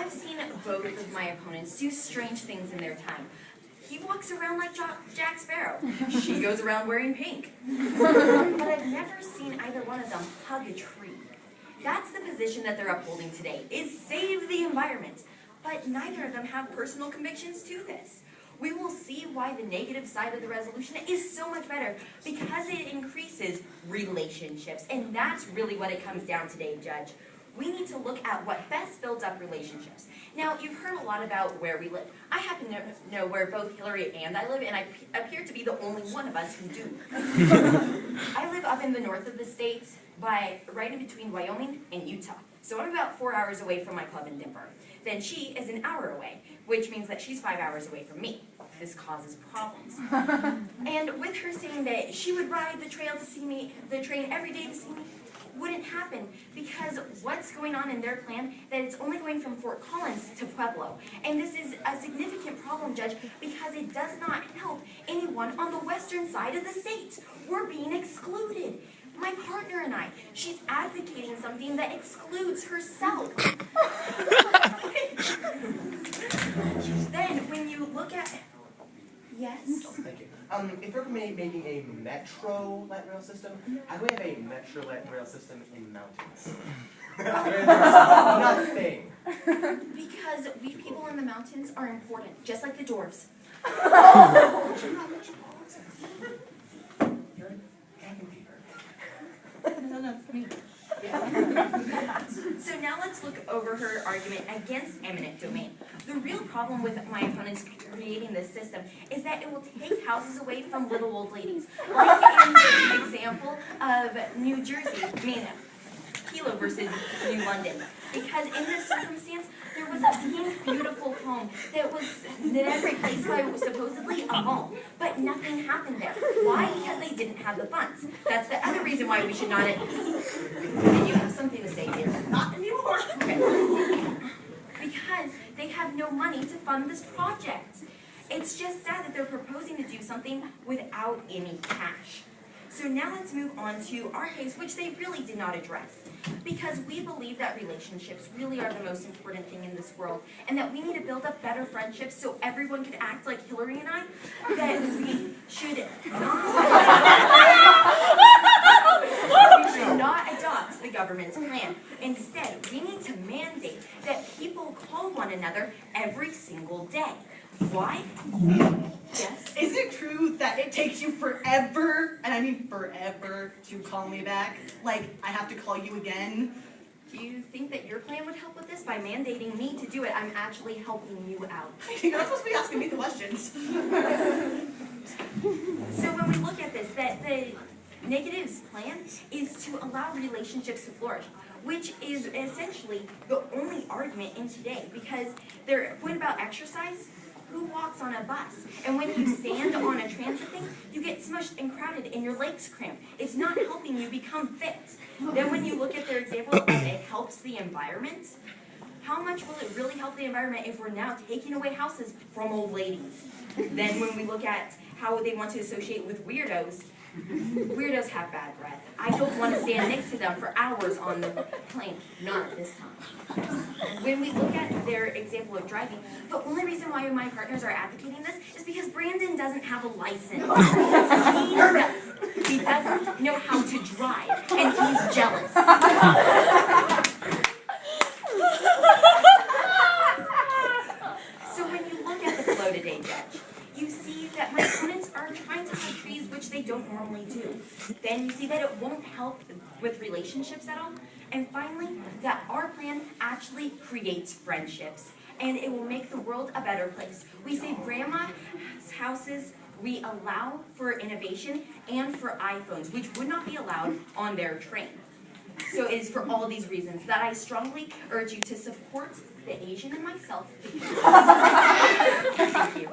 I've seen both of my opponents do strange things in their time. He walks around like Jack Sparrow. She goes around wearing pink. But I've never seen either one of them hug a tree. That's the position that they're upholding today, is save the environment. But neither of them have personal convictions to this. We will see why the negative side of the resolution is so much better, because it increases relationships. And that's really what it comes down to today, Judge. We need to look at what best builds up relationships. Now, you've heard a lot about where we live. I happen to know where both Hillary and I live, and I appear to be the only one of us who do. I live up in the north of the state, right in between Wyoming and Utah. So I'm about 4 hours away from my club in Denver. Then she is an hour away, which means that she's 5 hours away from me. This causes problems. And with her saying that she would ride the train every day to see me, wouldn't happen, because what's going on in their plan, that it's only going from Fort Collins to Pueblo. And this is a significant problem, Judge, because it does not help anyone on the western side of the state. We're being excluded. My partner and I, she's advocating something that excludes herself. Then, when you look at... Yes? Thank you. If we're making a metro light rail system, how do we have a metro light rail system in mountains? Nothing. Because we people in the mountains are important, just like the dwarves. So now let's look over her argument against eminent domain. The real problem with my opponents creating this system is that it will take houses away from little old ladies. Like in the example of New Jersey, Kilo versus New London. Because in this circumstance, there was a pink, beautiful home that had replaced by supposedly a mall. But nothing happened there. Why? Because they didn't have the funds. That's the other reason why we should not... Did you have something to say here? Not anymore. Okay. Because they have no money to fund this project. It's just sad that they're proposing to do something without any cash. So now let's move on to our case, which they really did not address. Because we believe that relationships really are the most important thing in this world, and that we need to build up better friendships so everyone could act like Hillary and I, that we should not adopt the government's plan. Instead, we need to mandate that people call one another every single day. Why? Yes? Is it true that it takes you forever, and I mean forever, to call me back? Like, I have to call you again? Do you think that your plan would help with this? By mandating me to do it, I'm actually helping you out. You're not supposed to be asking me the questions. So when we look at this, that the negative's plan is to allow relationships to flourish, which is essentially the only argument in today, because their point about exercise, who walks on a bus? And when you stand on a transit thing, you get smushed and crowded and your legs cramp. It's not helping you become fit. Then when you look at their example of it helps the environment, how much will it really help the environment if we're now taking away houses from old ladies? Then when we look at how they want to associate with weirdos, weirdos have bad breath. I don't want to stand next to them for hours on the plane. Not at this time. When we look at their example of driving, the only reason why my partners are advocating this is because Brandon doesn't have a license. He doesn't know how to drive, and he's jealous. So when you look at the flow today, Judge, you see that my opponents are trying to hug trees, which they don't normally do. Then you see that it won't help with relationships at all. And finally, that our plan actually creates friendships. And it will make the world a better place. We save grandma's houses, we allow for innovation, and for iPhones, which would not be allowed on their train. So it is for all these reasons that I strongly urge you to support the Asian in myself. Thank you.